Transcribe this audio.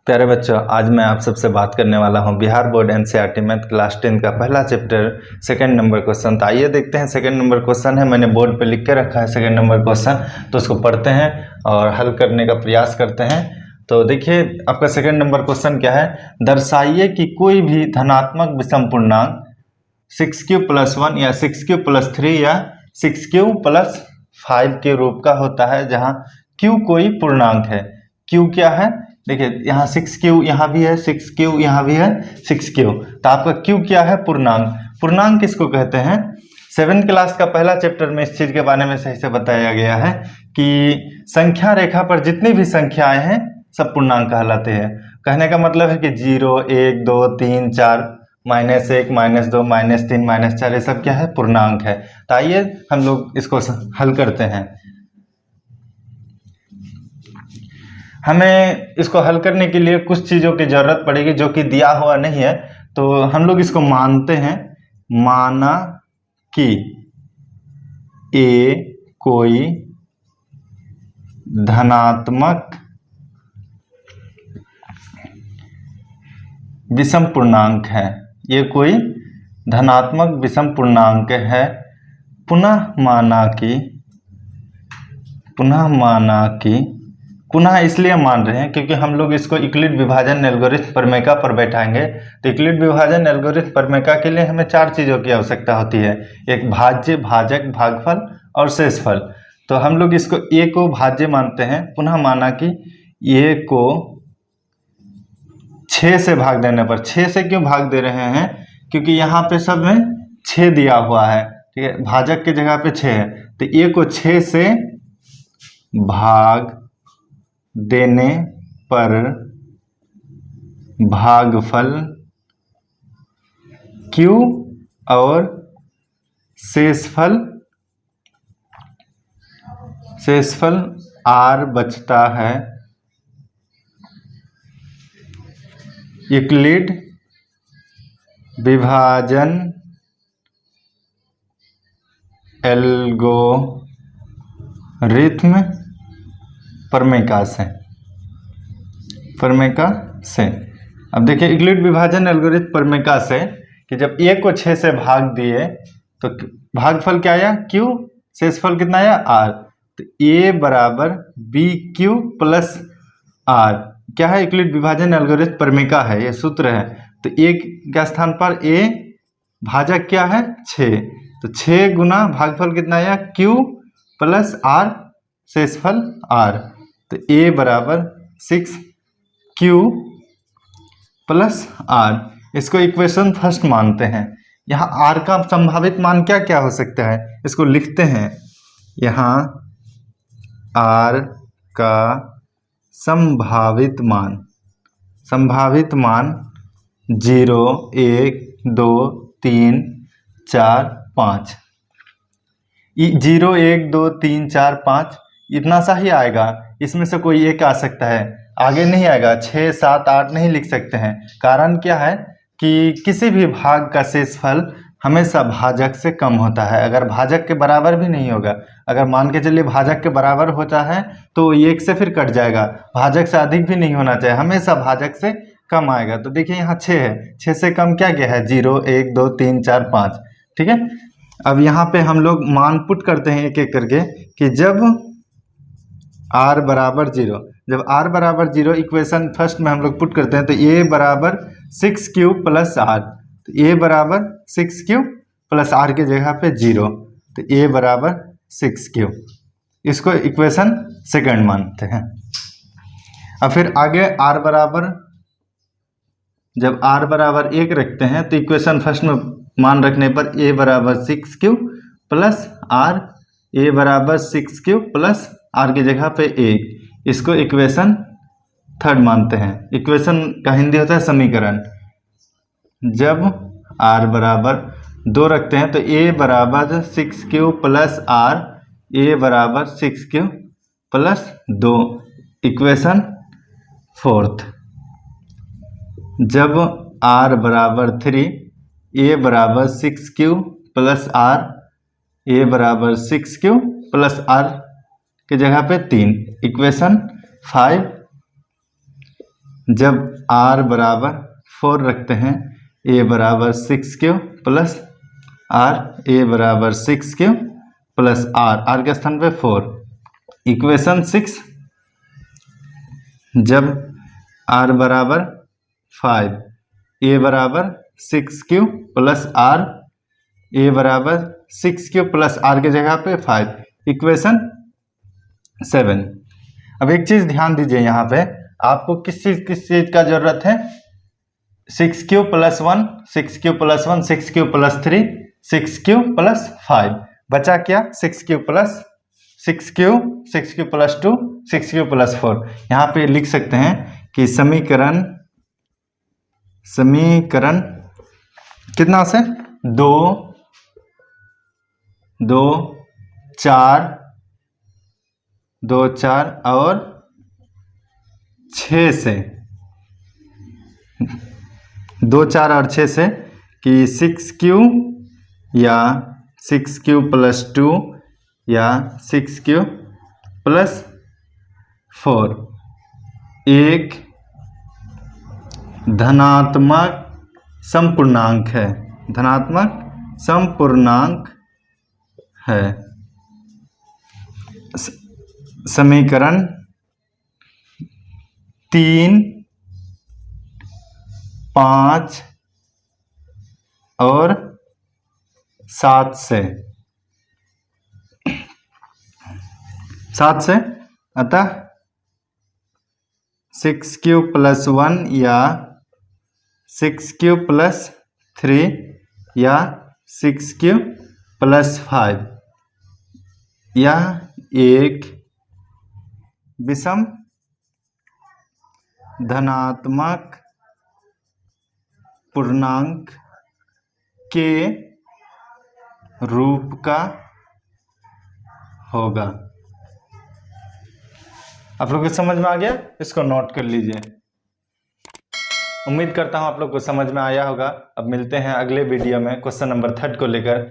प्यारे बच्चों, आज मैं आप सबसे बात करने वाला हूं Bihar board NCERT math class 10 का पहला चैप्टर सेकंड नंबर क्वेश्चन। तो आइए देखते हैं। सेकंड नंबर क्वेश्चन है, मैंने बोर्ड पे लिख के रखा है सेकंड नंबर क्वेश्चन, तो उसको पढ़ते हैं और हल करने का प्रयास करते हैं। तो देखिए आपका सेकंड नंबर क्वेश्चन क्या है। दर्शाइए कि कोई भी धनात्मक विषम पूर्णांक 6q+1 या 6q+3 या 6q+5 के रूप का होता है, जहां q कोई पूर्णांक है। q क्या है, देखिए यहाँ 6q यहाँ भी है, 6q यहाँ भी है, 6q। तो आपका q क्या है, पूर्णांक। पूर्णांक किसको कहते हैं। 7th क्लास का पहला चैप्टर में इस चीज के बारे में सही से बताया गया है कि संख्या रेखा पर जितनी भी संख्याएं हैं सब पूर्णांक कहलाते हैं। कहने का मतलब है कि 0, 1, 2, 3, 4, -1, -2, -3, -4 ये सब क्या है, पूर्णांक है। तो आइए हम लोग इसको हल करते हैं। हमें इसको हल करने के लिए कुछ चीज़ों की जरूरत पड़ेगी जो कि दिया हुआ नहीं है। तो हम लोग इसको मानते हैं, माना कि ए कोई धनात्मक विषम पूर्णांक है। ये कोई धनात्मक विषम पूर्णांक है। पुनः इसलिए मान रहे हैं क्योंकि हम लोग इसको यूक्लिड विभाजन एल्गोरिथम प्रमेय पर बैठाएंगे। तो यूक्लिड विभाजन एल्गोरिथम प्रमेय के लिए हमें 4 चीज़ों की आवश्यकता होती है। एक भाज्य, भाजक, भागफल और शेषफल। तो हम लोग इसको ए को भाज्य मानते हैं। पुनः माना कि ए को 6 से भाग देने पर, 6 से क्यों भाग दे रहे हैं, क्योंकि यहाँ पे सब में 6 दिया हुआ है, ठीक है। भाजक की जगह पे 6 है, तो ए को 6 से भाग देने पर भागफल Q और शेषफल R बचता है। यूक्लिड विभाजन एल्गोरिथम प्रमेय से। अब देखिए यूक्लिड विभाजन एल्गोरिथम प्रमेय से कि जब a को 6 से भाग दिए तो भागफल क्या आया, q, शेषफल कितना आया, r। तो a बराबर bq+r क्या है, यूक्लिड विभाजन एल्गोरिथम प्रमेय है, ये सूत्र है। तो a के स्थान पर a, भाजक क्या है 6, तो 6 गुना भागफल कितना आया, q+r, शेषफल r। तो a बराबर 6q+r। इसको इक्वेशन फर्स्ट मानते हैं। यहाँ r का संभावित मान क्या क्या हो सकता है, इसको लिखते हैं। यहाँ r का संभावित मान 0, 1, 2, 3, 4, 5। 0, 1, 2, 3, 4, 5 इतना सा ही आएगा। इसमें से कोई एक आ सकता है, आगे नहीं आएगा। 6, 7, 8 नहीं लिख सकते हैं। कारण क्या है कि किसी भी भाग का शेषफल हमेशा भाजक से कम होता है। अगर भाजक के बराबर भी नहीं होगा, अगर मान के चलिए भाजक के बराबर होता है तो 1 से फिर कट जाएगा। भाजक से अधिक भी नहीं होना चाहिए, हमेशा भाजक से कम आएगा। तो देखिए यहाँ 6 है, 6 से कम क्या क्या है, 0, 1, 2, 3, 4, 5, ठीक है। अब यहाँ पे हम लोग मान पुट करते हैं एक एक करके कि जब r बराबर 0, जब r बराबर 0 इक्वेशन फर्स्ट में हम लोग पुट करते हैं तो a बराबर 6q+r। तो a बराबर 6q+r के जगह पे 0, तो a बराबर 6q। इसको इक्वेशन सेकंड मानते हैं। अब फिर आगे r बराबर, जब r बराबर 1 रखते हैं तो इक्वेशन फर्स्ट में मान रखने पर a बराबर 6q+r, a बराबर 6q+r की जगह पे 1, इसको इक्वेशन थर्ड मानते हैं। इक्वेशन का हिंदी होता है समीकरण। जब r बराबर 2 रखते हैं तो a बराबर 6q+r, a बराबर 6q+2, इक्वेशन फोर्थ। जब r बराबर 3, a बराबर 6q+r, a बराबर 6q+r की जगह पे 3, इक्वेशन 5। जब r बराबर 4 रखते हैं, a बराबर 6 प्लस r, a बराबर 6 प्लस r के स्थान पे 4। इक्वेशन 6, जब r बराबर 5, a बराबर 6 प्लस r, a बराबर 6 प्लस r के जगह पे 5। इक्वेशन 7। अब एक चीज ध्यान दीजिए, यहाँ पे आपको किस चीज का जरूरत है? 6 प्लस 1, 6 प्लस 1, 6 प्लस 3, 6 प्लस 5, बचा क्या? 6 प्लस 6 प्लस 2, 6 प्लस 4। यहाँ पे लिख सकते हैं कि समीकरण कितना से? 2, 2, 4, 2, 4 और 6 से, 2, 4 और 6 से कि 6q या 6q प्लस 2 या 6q प्लस 4 एक धनात्मक समपूर्णांक है, धनात्मक समपूर्णांक है। समीकरण 3, 5 और 7 से, अतः 6q प्लस 1 या 6q प्लस 3 या 6q प्लस 5, यह एक विषम धनात्मक पूर्णांक के रूप का होगा। आप लोग को समझ में आ गया? इसको नोट कर लीजिए। उम्मीद करता हूं आप लोग को समझ में आया होगा। अब मिलते हैं अगले वीडियो में क्वेश्चन नंबर 3 को लेकर।